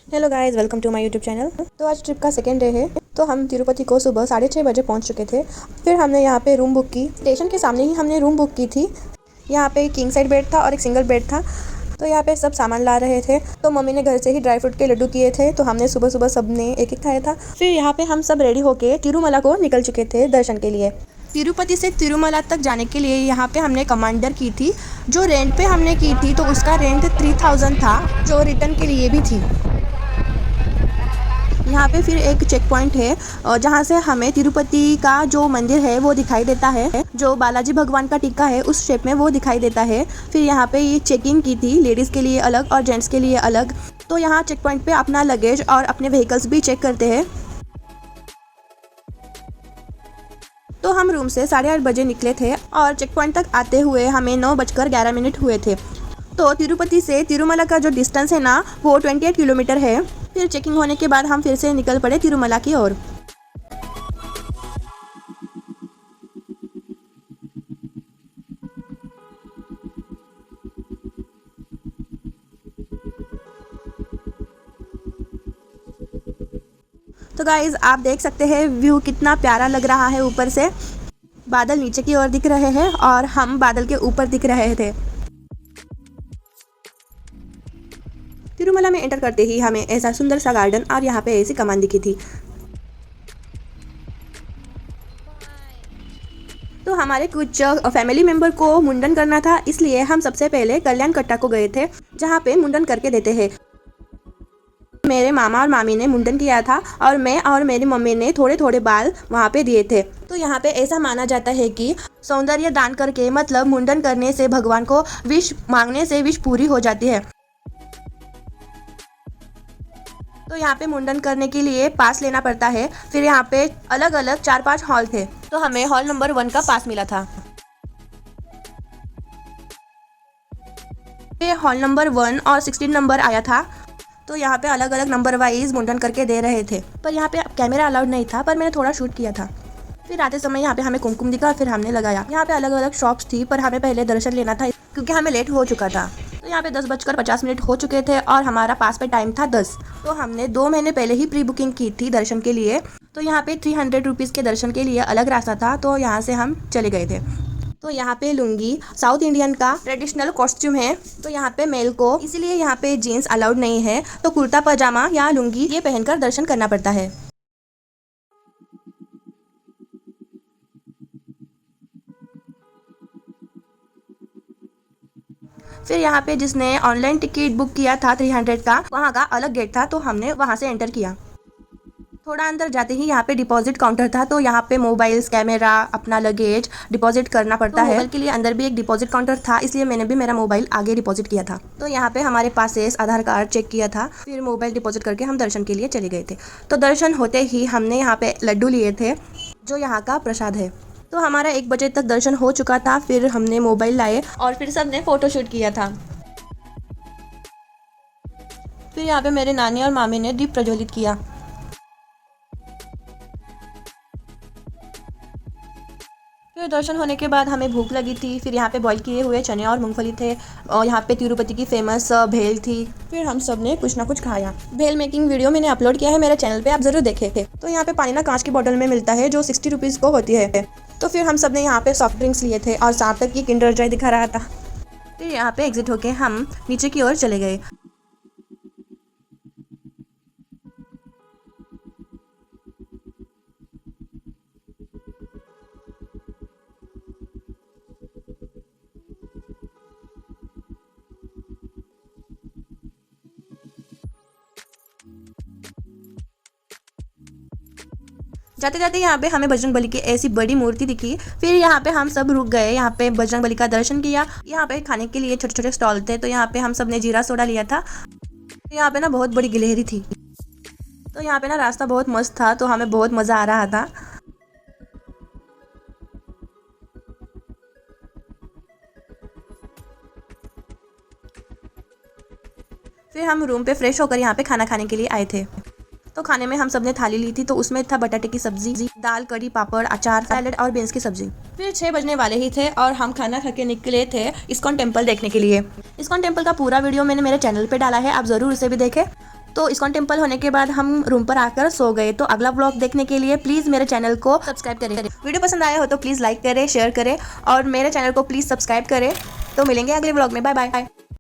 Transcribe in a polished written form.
Hello guys, welcome to my YouTube channel. तो आज trip का सेकेंड डे है। तो हम तिरुपति को सुबह 6:30 बजे पहुंच चुके थे। फिर हमने यहाँ पे रूम बुक की। स्टेशन के सामने ही हमने रूम बुक की थी। यहाँ पे किंग साइड बेड था और एक सिंगल बेड था। तो यहाँ पे सब सामान ला रहे थे। तो मम्मी ने घर से ही ड्राई फ्रूट के लड्डू किए थे, तो हमने सुबह सुबह सबने एक एक खाया था। फिर यहाँ पे हम सब रेडी होके तिरुमला को निकल चुके थे दर्शन के लिए। तिरुपति से तिरुमला तक जाने के लिए यहाँ पे हमने कमांडर की थी। जो रेंट पे हमने की थी तो उसका रेंट 3000 था, जो रिटर्न के लिए भी थी। यहाँ पे फिर एक चेक पॉइंट है जहाँ से हमें तिरुपति का जो मंदिर है वो दिखाई देता है। जो बालाजी भगवान का टीका है उस शेप में वो दिखाई देता है। फिर यहाँ पे ये चेकिंग की थी, लेडीज़ के लिए अलग और जेंट्स के लिए अलग। तो यहाँ चेक पॉइंट पे अपना लगेज और अपने व्हीकल्स भी चेक करते हैं। तो हम रूम से 8:30 बजे निकले थे और चेक पॉइंट तक आते हुए हमें 9:11 हुए थे। तो तिरुपति से तिरुमला का जो डिस्टेंस है ना वो 28 किलोमीटर है। फिर चेकिंग होने के बाद हम फिर से निकल पड़े तिरुमला की ओर। तो गाइज आप देख सकते हैं व्यू कितना प्यारा लग रहा है। ऊपर से बादल नीचे की ओर दिख रहे हैं और हम बादल के ऊपर दिख रहे थे। तिरुमला में एंटर करते ही हमें ऐसा सुंदर सा गार्डन और यहाँ पे ऐसी कमान दिखी थी। तो हमारे कुछ फैमिली मेंबर को मुंडन करना था, इसलिए हम सबसे पहले कल्याण कट्टा को गए थे जहाँ पे मुंडन करके देते हैं। मेरे मामा और मामी ने मुंडन किया था और मैं और मेरी मम्मी ने थोड़े थोड़े बाल वहाँ पे दिए थे। तो यहाँ पे ऐसा माना जाता है कि सौंदर्य दान करके मतलब मुंडन करने से भगवान को विश मांगने से विश पूरी हो जाती है। तो यहाँ पे मुंडन करने के लिए पास लेना पड़ता है। फिर यहाँ पे अलग अलग 4-5 हॉल थे, तो हमें हॉल नंबर 1 का पास मिला था। ये हॉल नंबर 1 और 16 नंबर आया था। तो यहाँ पे अलग अलग नंबर वाइज मुंडन करके दे रहे थे, पर यहाँ पे कैमरा अलाउड नहीं था, पर मैंने थोड़ा शूट किया था। फिर आते समय यहाँ पे हमें कुमकुम दिखा, फिर हमने लगाया। यहाँ पे अलग अलग शॉप्स थी, पर हमें पहले दर्शन लेना था क्योंकि हमें लेट हो चुका था। तो यहाँ पे 10:50 हो चुके थे और हमारा पास पे टाइम था 10। तो हमने 2 महीने पहले ही प्री बुकिंग की थी दर्शन के लिए। तो यहाँ पे 300 रुपीज़ के दर्शन के लिए अलग रास्ता था, तो यहाँ से हम चले गए थे। तो यहाँ पे लुंगी साउथ इंडियन का ट्रेडिशनल कॉस्ट्यूम है। तो यहाँ पे मेल को इसीलिए यहाँ पे जीन्स अलाउड नहीं है, तो कुर्ता पजामा या लुंगी ये पहनकर दर्शन करना पड़ता है। फिर यहाँ पे जिसने ऑनलाइन टिकट बुक किया था 300 का, वहाँ का अलग गेट था, तो हमने वहाँ से एंटर किया। थोड़ा अंदर जाते ही यहाँ पे डिपॉजिट काउंटर था, तो यहाँ पे मोबाइल्स, कैमरा, अपना लगेज डिपॉजिट करना पड़ता है। मोबाइल के लिए अंदर भी एक डिपॉजिट काउंटर था, इसलिए मैंने भी मेरा मोबाइल आगे डिपॉजिट किया था। तो यहाँ पे हमारे पासेस, आधार कार्ड चेक किया था, फिर मोबाइल डिपॉजिट करके हम दर्शन के लिए चले गए थे। तो दर्शन होते ही हमने यहाँ पे लड्डू लिए थे, जो यहाँ का प्रसाद है। तो हमारा 1 बजे तक दर्शन हो चुका था। फिर हमने मोबाइल लाए और फिर सबने फोटोशूट किया था। फिर यहाँ पे मेरे नानी और मामी ने दीप प्रज्वलित किया। फिर दर्शन होने के बाद हमें भूख लगी थी। फिर यहाँ पे बॉईल किए हुए चने और मूंगफली थे और यहाँ पे तिरुपति की फेमस भेल थी। फिर हम सब ने कुछ ना कुछ खाया। भेल मेकिंग वीडियो मैंने अपलोड किया है मेरे चैनल पे, आप जरूर देखे थे। तो यहाँ पे पानी ना कांच की बोतल में मिलता है, जो 60 रुपीज़ को होती है। तो फिर हम सब ने यहाँ पे सॉफ्ट ड्रिंक्स लिए थे और साथ तक ये किंडर जॉय दिखा रहा था। फिर यहाँ पे एग्जिट होके हम नीचे की ओर चले गए। जाते जाते यहाँ पे हमें बजरंग बली की ऐसी बड़ी मूर्ति दिखी। फिर यहाँ पे हम सब रुक गए, यहाँ पे बजरंग बली का दर्शन किया। यहाँ पे खाने के लिए छोटे छोटे स्टॉल थे, तो यहाँ पे हम सब ने जीरा सोडा लिया था। यहाँ पे ना बहुत बड़ी गिलहरी थी। तो यहाँ पे ना रास्ता बहुत मस्त था, तो हमें बहुत मज़ा आ रहा था। फिर हम रूम पे फ्रेश होकर यहाँ पे खाना खाने के लिए आए थे। तो खाने में हम सब ने थाली ली थी, तो उसमें था बटाटे की सब्जी, दाल, कड़ी, पापड़, अचार, सैलेड और बीन्स की सब्जी। फिर 6 बजने वाले ही थे और हम खाना खा के निकले थे इस्कॉन टेम्पल देखने के लिए। इस्कॉन टेम्पल का पूरा वीडियो मैंने मेरे चैनल पे डाला है, आप ज़रूर उसे भी देखें। तो इस्कॉन टेम्पल होने के बाद हम रूम पर आकर सो गए। तो अगला व्लॉग देखने के लिए प्लीज़ मेरे चैनल को सब्सक्राइब करें। वीडियो पसंद आया हो तो प्लीज़ लाइक करें, शेयर करें और मेरे चैनल को प्लीज़ सब्सक्राइब करें। तो मिलेंगे अगले व्लॉग में। Bye bye.